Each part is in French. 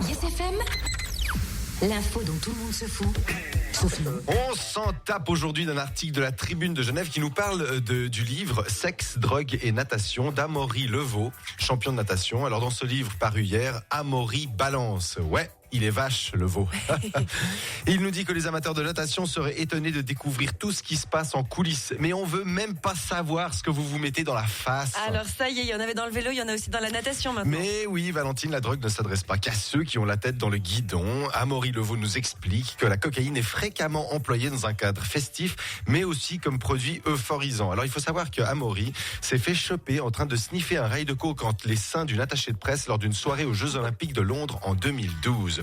Yes FM, l'info dont tout le monde se fout, sauf nous. On s'en tape aujourd'hui d'un article de la Tribune de Genève qui nous parle du livre Sexe, drogue et natation d'Amaury Levaux, champion de natation. Alors dans ce livre paru hier, Amaury balance. Ouais. Il est vache, le veau. Il nous dit que les amateurs de natation seraient étonnés de découvrir tout ce qui se passe en coulisses. Mais on veut même pas savoir ce que vous vous mettez dans la face. Alors ça y est, il y en avait dans le vélo, il y en a aussi dans la natation maintenant. Mais oui, Valentine, la drogue ne s'adresse pas qu'à ceux qui ont la tête dans le guidon. Amaury Levaux nous explique que la cocaïne est fréquemment employée dans un cadre festif, mais aussi comme produit euphorisant. Alors il faut savoir que Amaury s'est fait choper en train de sniffer un rail de coke entre les seins d'une attachée de presse lors d'une soirée aux Jeux Olympiques de Londres en 2012.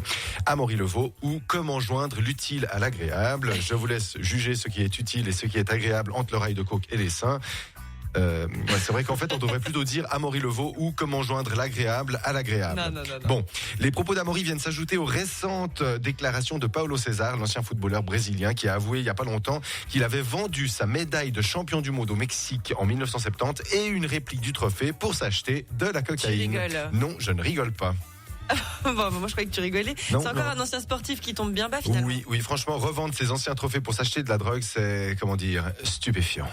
Amaury Levaux, ou comment joindre l'utile à l'agréable. Je vous laisse juger ce qui est utile et ce qui est agréable entre le rail de coke et les seins. C'est vrai qu'en fait on devrait plutôt dire Amaury Levaux ou comment joindre l'agréable à l'agréable. Non. Bon, les propos d'Amaury viennent s'ajouter aux récentes déclarations de Paulo César, l'ancien footballeur brésilien qui a avoué il y a pas longtemps qu'il avait vendu sa médaille de champion du monde au Mexique en 1970 et une réplique du trophée pour s'acheter de la cocaïne. Tu rigoles. Non, je ne rigole pas. Bon, moi je croyais que tu rigolais. Non, c'est encore non. un ancien sportif qui tombe bien bas finalement. Oui, franchement, revendre ses anciens trophées pour s'acheter de la drogue, c'est, stupéfiant.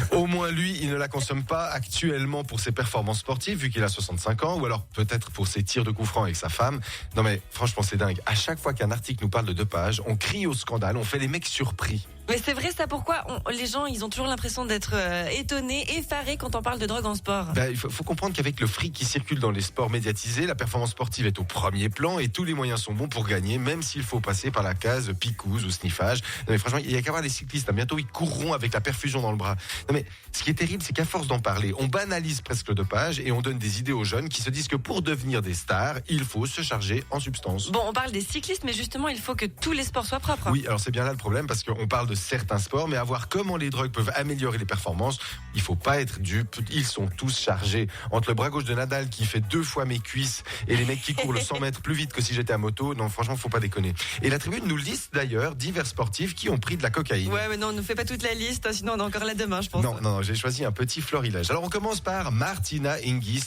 Au moins, lui, il ne la consomme pas actuellement pour ses performances sportives, vu qu'il a 65 ans, ou alors peut-être pour ses tirs de coups francs avec sa femme. Non mais, franchement, c'est dingue. À chaque fois qu'un article nous parle de dopage, on crie au scandale, on fait les mecs surpris. Mais c'est vrai ça, pourquoi les gens ils ont toujours l'impression d'être étonnés, effarés quand on parle de drogue en sport. Il faut comprendre qu'avec le fric qui circule dans les sports médiatisés, la performance sportive est au premier plan et tous les moyens sont bons pour gagner, même s'il faut passer par la case picouse ou sniffage. Non mais franchement, il y a qu'à voir les cyclistes. Bientôt, ils courront avec la perfusion dans le bras. Non mais ce qui est terrible, c'est qu'à force d'en parler, on banalise presque le dopage et on donne des idées aux jeunes qui se disent que pour devenir des stars, il faut se charger en substances. Bon, on parle des cyclistes, mais justement, il faut que tous les sports soient propres. Oui, alors c'est bien là le problème parce qu'on parle de certains sports, mais à voir comment les drogues peuvent améliorer les performances, il faut pas être dupe. Ils sont tous chargés. Entre le bras gauche de Nadal qui fait 2 fois mes cuisses et les mecs qui courent le 100 mètres plus vite que si j'étais à moto, non, franchement, faut pas déconner. Et la Tribune nous liste d'ailleurs divers sportifs qui ont pris de la cocaïne. Ouais, mais non, on ne fait pas toute la liste, sinon on est encore là demain, je pense. Non, j'ai choisi un petit florilège. Alors on commence par Martina Hingis,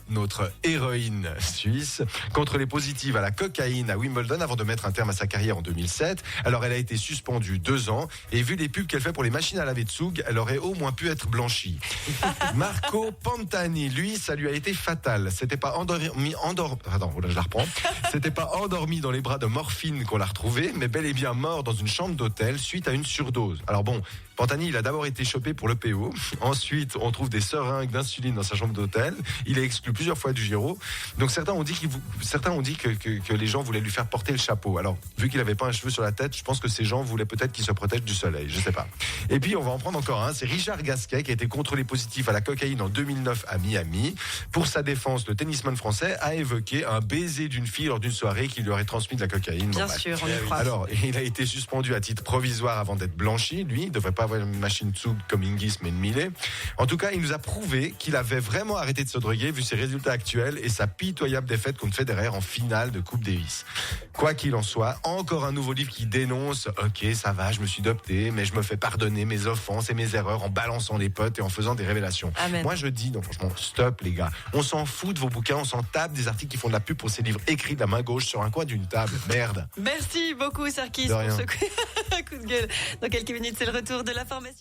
notre héroïne suisse, contre les positives à la cocaïne à Wimbledon avant de mettre un terme à sa carrière en 2007. Alors elle a été suspendue 2 ans et vu les pubs qu'elle fait pour les machines à laver de Soug, elle aurait au moins pu être blanchie. Marco Pantani, lui, ça lui a été fatal. C'était pas C'était pas endormi dans les bras de morphine qu'on l'a retrouvé, mais bel et bien mort dans une chambre d'hôtel suite à une surdose. Alors bon, Pantani, il a d'abord été chopé pour le PO. Ensuite, on trouve des seringues d'insuline dans sa chambre d'hôtel. Il est exclu plusieurs fois du Giro. Donc certains ont dit que les gens voulaient lui faire porter le chapeau. Alors, vu qu'il avait pas un cheveu sur la tête, je pense que ces gens voulaient peut-être qu'il se protège du soleil. Je sais pas. Et puis, on va en prendre encore un. C'est Richard Gasquet qui a été contrôlé positif à la cocaïne en 2009 à Miami. Pour sa défense, le tennisman français a évoqué un baiser d'une fille lors d'une soirée qui lui aurait transmis de la cocaïne. Bien sûr, on y croit. Alors, il a été suspendu à titre provisoire avant d'être blanchi. Lui, il devrait pas avoir une machine Tsug comme Hingis, mais une Millet. En tout cas, il nous a prouvé qu'il avait vraiment arrêté de se droguer vu ses résultats actuels et sa pitoyable défaite contre Federer en finale de Coupe Davis. Quoi qu'il en soit, encore un nouveau livre qui dénonce « Ok, ça va, je me suis dopé, mais je me fais pardonner mes offenses et mes erreurs en balançant les potes et en faisant des révélations. » Amen. Moi, je dis, non, franchement, stop les gars. On s'en fout de vos bouquins, on s'en tape des articles qui font de la pub pour ces livres écrits de la main gauche sur un coin d'une table. Merde. Merci beaucoup, Sarkis, De rien. pour ce coup de gueule. Dans quelques minutes, c'est le retour de l'information.